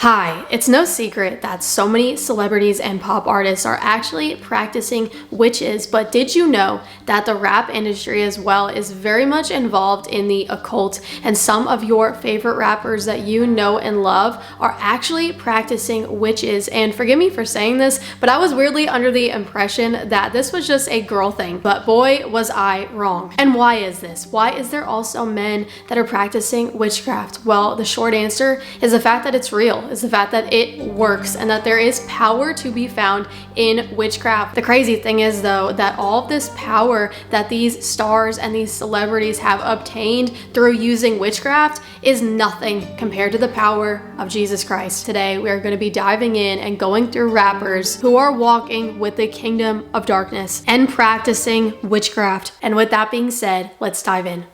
Hi, it's no secret that so many celebrities and pop artists are actually practicing witches, but did you know that the rap industry as well is very much involved in the occult, and some of your favorite rappers that you know and love are actually practicing witches? And forgive me for saying this, but I was weirdly under the impression that this was just a girl thing, but boy was I wrong. And why is this? Why is there also men that are practicing witchcraft? Well, the short answer is the fact that it's real. Is the fact that it works and that there is power to be found in witchcraft. The crazy thing is though that all of this power that these stars and these celebrities have obtained through using witchcraft is nothing compared to the power of Jesus Christ. Today we are going to be diving in and going through rappers who are walking with the kingdom of darkness and practicing witchcraft. And with that being said, let's dive in.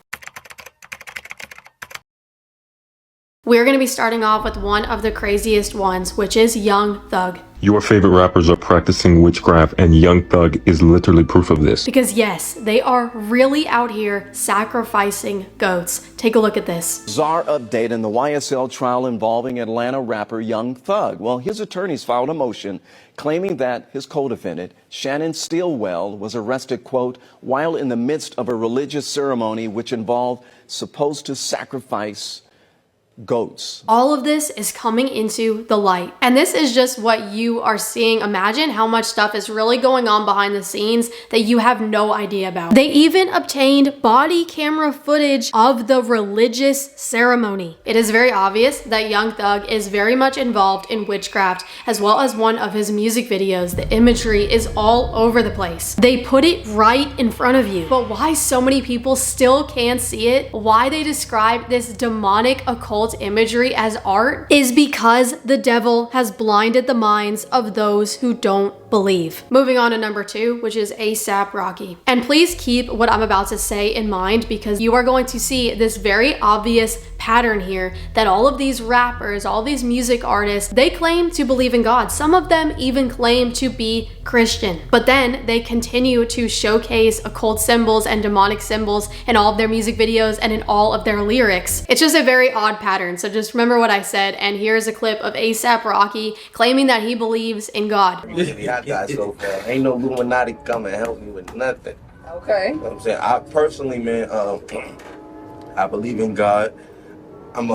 We're going to be starting off with one of the craziest ones, which is Young Thug. Your favorite rappers are practicing witchcraft, and Young Thug is literally proof of this. Because yes, they are really out here sacrificing goats. Take a look at this. Bizarre update in the YSL trial involving Atlanta rapper Young Thug. Well, his attorneys filed a motion claiming that his co-defendant, Shannon Stillwell, was arrested, quote, while in the midst of a religious ceremony which involved supposed to sacrifice goats. All of this is coming into the light. And this is just what you are seeing. Imagine how much stuff is really going on behind the scenes that you have no idea about. They even obtained body camera footage of the religious ceremony. It is very obvious that Young Thug is very much involved in witchcraft, as well as one of his music videos. The imagery is all over the place. They put it right in front of you. But why so many people still can't see it, why they describe this demonic occult imagery as art, is because the devil has blinded the minds of those who don't believe. Moving on to number 2, which is A$AP Rocky. And please keep what I'm about to say in mind, because you are going to see this very obvious pattern here that all of these rappers, all these music artists, they claim to believe in God. Some of them even claim to be Christian, but then they continue to showcase occult symbols and demonic symbols in all of their music videos and in all of their lyrics. It's just a very odd pattern. So just remember what I said. And here's a clip of A$AP Rocky claiming that he believes in God. Ain't no Illuminati come and help me with nothing. Okay. You know what I'm saying? I personally, man, I believe in God. I'm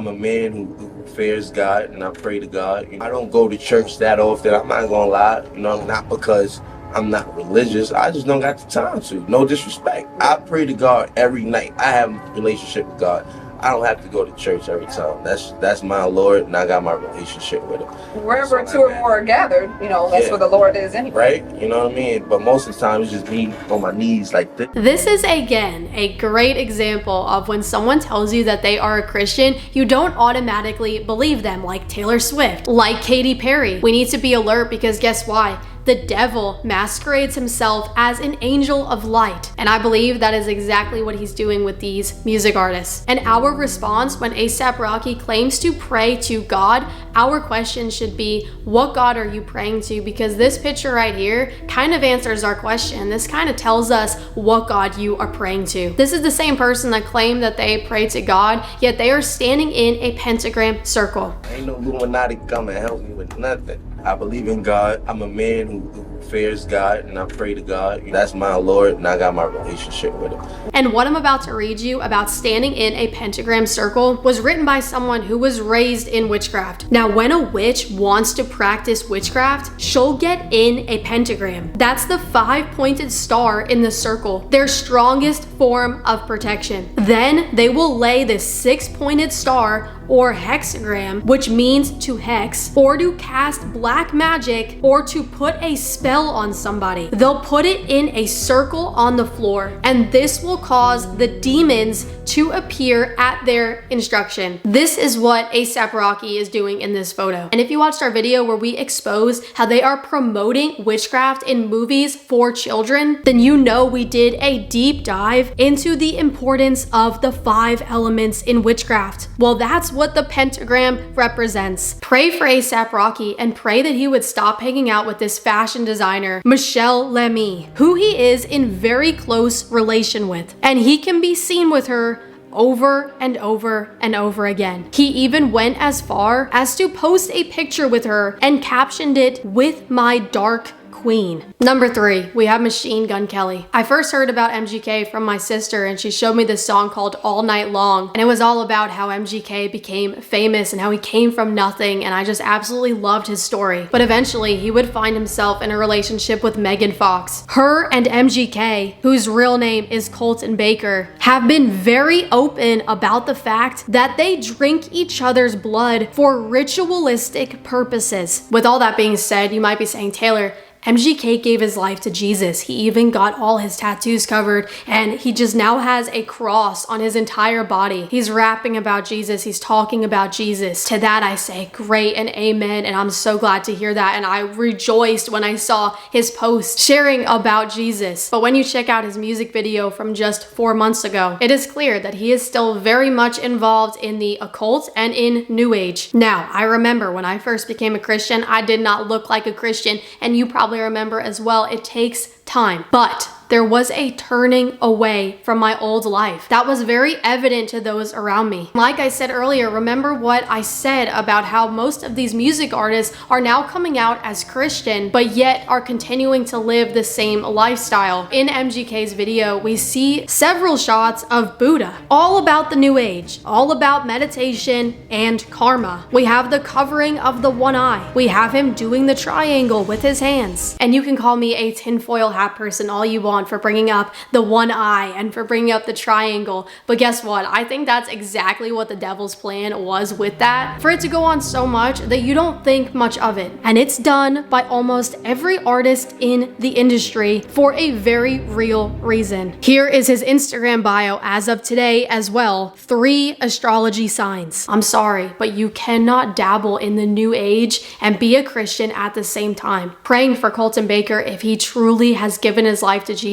a man who fears God, and I pray to God. You know, I don't go to church that often. I'm not gonna lie. You know, not because I'm not religious. I just don't got the time to. No disrespect. I pray to God every night. I have a relationship with God. I don't have to go to church every time. That's my Lord, and I got my relationship with Him. Wherever two or more are gathered, you know, that's where the Lord is anyway. Right? You know what I mean? But most of the time, it's just me on my knees like this. This is, again, a great example of when someone tells you that they are a Christian, you don't automatically believe them, like Taylor Swift, like Katy Perry. We need to be alert, because guess why? The devil masquerades himself as an angel of light. And I believe that is exactly what he's doing with these music artists. And our response when A$AP Rocky claims to pray to God, our question should be, what God are you praying to? Because this picture right here kind of answers our question. This kind of tells us what God you are praying to. This is the same person that claimed that they pray to God, yet they are standing in a pentagram circle. Ain't no Illuminati come and help me with nothing. I believe in God. I'm a man who fears God, and I pray to God. That's my Lord, and I got my relationship with Him. And what I'm about to read you about standing in a pentagram circle was written by someone who was raised in witchcraft. Now, when a witch wants to practice witchcraft, she'll get in a pentagram. That's the 5-pointed star in the circle, their strongest form of protection. Then they will lay this 6-pointed star or hexagram, which means to hex, or to cast black magic, or to put a spell on somebody. They'll put it in a circle on the floor, and this will cause the demons to appear at their instruction. This is what A$AP Rocky is doing in this photo. And if you watched our video where we expose how they are promoting witchcraft in movies for children, then you know we did a deep dive into the importance of the 5 elements in witchcraft. Well, that's what the pentagram represents. Pray for A$AP Rocky and pray that he would stop hanging out with this fashion designer, Michelle Lemmy, who he is in very close relation with. And he can be seen with her over and over and over again. He even went as far as to post a picture with her and captioned it, "With my dark queen." Number 3, we have Machine Gun Kelly. I first heard about MGK from my sister, and she showed me this song called All Night Long, and it was all about how MGK became famous and how he came from nothing, and I just absolutely loved his story. But eventually he would find himself in a relationship with Megan Fox. Her and MGK, whose real name is Colton Baker, have been very open about the fact that they drink each other's blood for ritualistic purposes. With all that being said, you might be saying, Taylor, MGK gave his life to Jesus. He even got all his tattoos covered, and he just now has a cross on his entire body. He's rapping about Jesus. He's talking about Jesus. To that I say great and amen, and I'm so glad to hear that, and I rejoiced when I saw his post sharing about Jesus. But when you check out his music video from just 4 months ago, it is clear that he is still very much involved in the occult and in New Age. Now, I remember when I first became a Christian, I did not look like a Christian, and you probably remember as well, it takes time. But there was a turning away from my old life that was very evident to those around me. Like I said earlier, remember what I said about how most of these music artists are now coming out as Christian, but yet are continuing to live the same lifestyle. In MGK's video, we see several shots of Buddha, all about the New Age, all about meditation and karma. We have the covering of the one eye. We have him doing the triangle with his hands. And you can call me a tinfoil hat person all you want for bringing up the one eye and for bringing up the triangle, but guess what? I think that's exactly what the devil's plan was with that, for it to go on so much that you don't think much of it. And it's done by almost every artist in the industry for a very real reason. Here is his Instagram bio as of today as well. 3 astrology signs. I'm sorry, but you cannot dabble in the New Age and be a Christian at the same time. Praying for Colton Baker, if he truly has given his life to Jesus,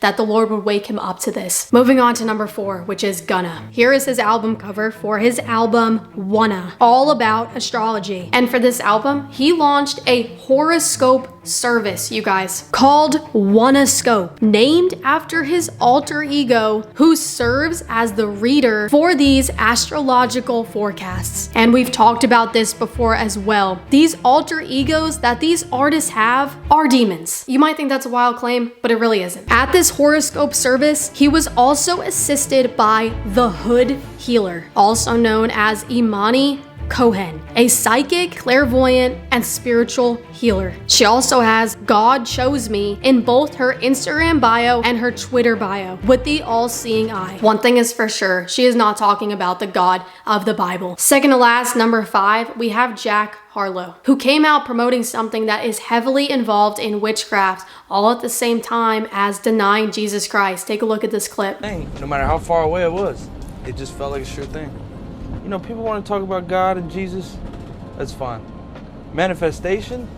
that the Lord would wake him up to this. Moving on to number 4, which is Gunna. Here is his album cover for his album Wanna, all about astrology. And for this album, he launched a horoscope service, you guys, called Wannascope, named after his alter ego who serves as the reader for these astrological forecasts. And we've talked about this before as well. These alter egos that these artists have are demons. You might think that's a wild claim, but it really isn't. At this horoscope service, he was also assisted by the Hood Healer, also known as Imani Cohen, a psychic, clairvoyant, and spiritual healer. She also has God Chose Me in both her Instagram bio and her Twitter bio with the all-seeing eye. One thing is for sure, she is not talking about the God of the Bible. Second to last, number 5, we have Jack Harlow, who came out promoting something that is heavily involved in witchcraft, all at the same time as denying Jesus Christ. Take a look at this clip. No matter how far away it was, it just felt like a sure thing. You know, people want to talk about God and Jesus. That's fine. Manifestation,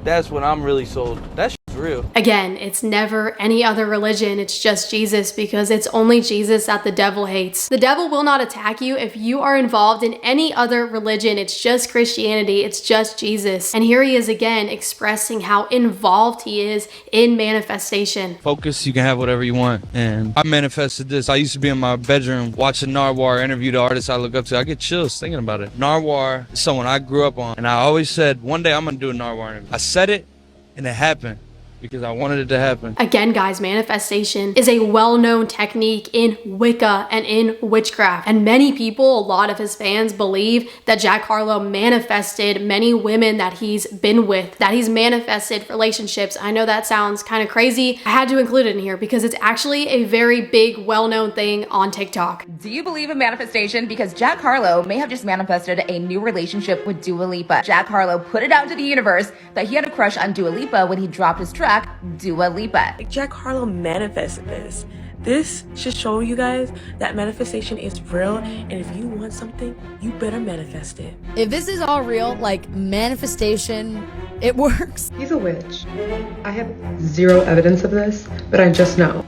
that's when I'm really sold. That shit's real. Again, it's never any other religion. It's just Jesus, because it's only Jesus that the devil hates. The devil will not attack you if you are involved in any other religion. It's just Christianity. It's just Jesus. And here he is again expressing how involved he is in manifestation. Focus, you can have whatever you want. And I manifested this. I used to be in my bedroom watching Narwhal interview the artists I look up to. I get chills thinking about it. Narwhal is someone I grew up on. And I always said, one day I'm going to do a Narwhal interview. I said it, and it happened. Because I wanted it to happen. Again, guys, manifestation is a well-known technique in Wicca and in witchcraft. And many people, a lot of his fans, believe that Jack Harlow manifested many women that he's been with, that he's manifested relationships. I know that sounds kind of crazy. I had to include it in here because it's actually a very big, well-known thing on TikTok. Do you believe in manifestation? Because Jack Harlow may have just manifested a new relationship with Dua Lipa. Jack Harlow put it out to the universe that he had a crush on Dua Lipa when he dropped his track, Dua Lipa. Jack Harlow manifested this. This should show you guys that manifestation is real, and if you want something, you better manifest it. If this is all real, like manifestation, it works. He's a witch. I have zero evidence of this, but I just know.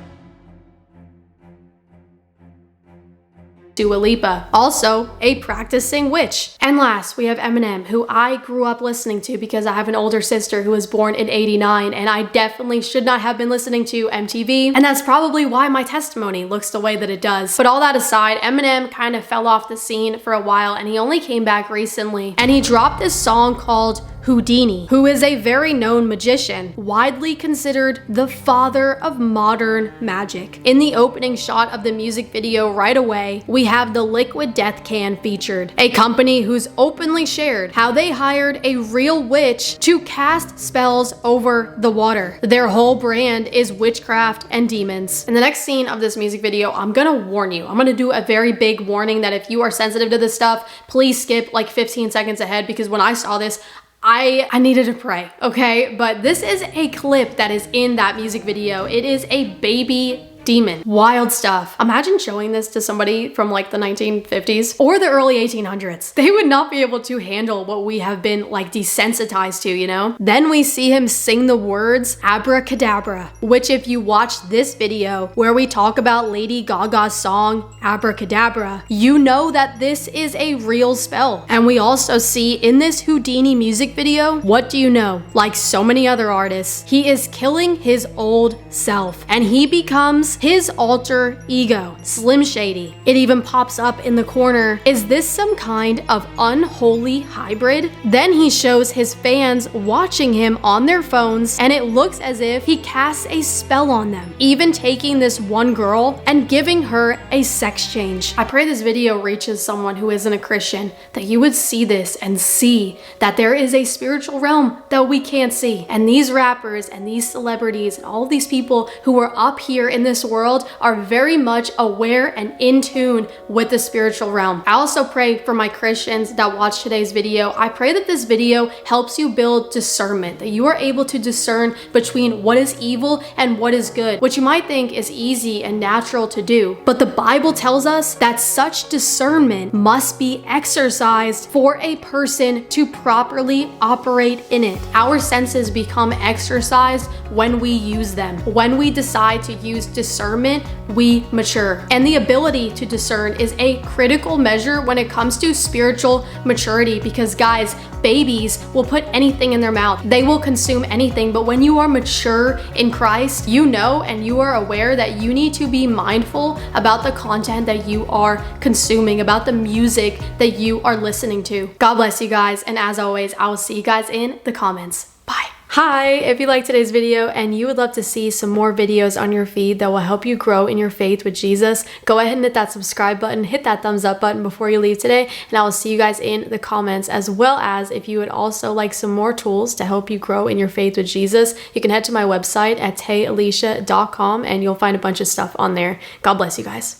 Dua Lipa, also a practicing witch. And last, we have Eminem, who I grew up listening to because I have an older sister who was born in '89, and I definitely should not have been listening to MTV, and that's probably why my testimony looks the way that it does. But all that aside, Eminem kind of fell off the scene for a while, and he only came back recently, and he dropped this song called Houdini, who is a very known magician, widely considered the father of modern magic. In the opening shot of the music video right away, we have the Liquid Death Can featured, a company who's openly shared how they hired a real witch to cast spells over the water. Their whole brand is witchcraft and demons. In the next scene of this music video, I'm gonna warn you. I'm gonna do a very big warning that if you are sensitive to this stuff, please skip like 15 seconds ahead, because when I saw this, I needed to pray, okay? But this is a clip that is in that music video. It is a baby demon. Wild stuff. Imagine showing this to somebody from like the 1950s or the early 1800s. They would not be able to handle what we have been like desensitized to, you know? Then we see him sing the words abracadabra, which if you watch this video where we talk about Lady Gaga's song Abracadabra, you know that this is a real spell. And we also see in this Houdini music video, what do you know? Like so many other artists, he is killing his old self and he becomes his alter ego, Slim Shady. It even pops up in the corner. Is this some kind of unholy hybrid? Then he shows his fans watching him on their phones, and it looks as if he casts a spell on them, even taking this one girl and giving her a sex change. I pray this video reaches someone who isn't a Christian, that you would see this and see that there is a spiritual realm that we can't see. And these rappers and these celebrities and all of these people who are up here in this world are very much aware and in tune with the spiritual realm. I also pray for my Christians that watch today's video. I pray that this video helps you build discernment, that you are able to discern between what is evil and what is good, which you might think is easy and natural to do. But the Bible tells us that such discernment must be exercised for a person to properly operate in it. Our senses become exercised when we use them. When we decide to use discernment, we mature. And the ability to discern is a critical measure when it comes to spiritual maturity, because guys, babies will put anything in their mouth. They will consume anything. But when you are mature in Christ, you know and you are aware that you need to be mindful about the content that you are consuming, about the music that you are listening to. God bless you guys. And as always, I will see you guys in the comments. Bye. Hi, if you liked today's video and you would love to see some more videos on your feed that will help you grow in your faith with Jesus, go ahead and hit that subscribe button, hit that thumbs up button before you leave today, and I will see you guys in the comments. As well as if you would also like some more tools to help you grow in your faith with Jesus, you can head to my website at tayalicia.com and you'll find a bunch of stuff on there. God bless you guys.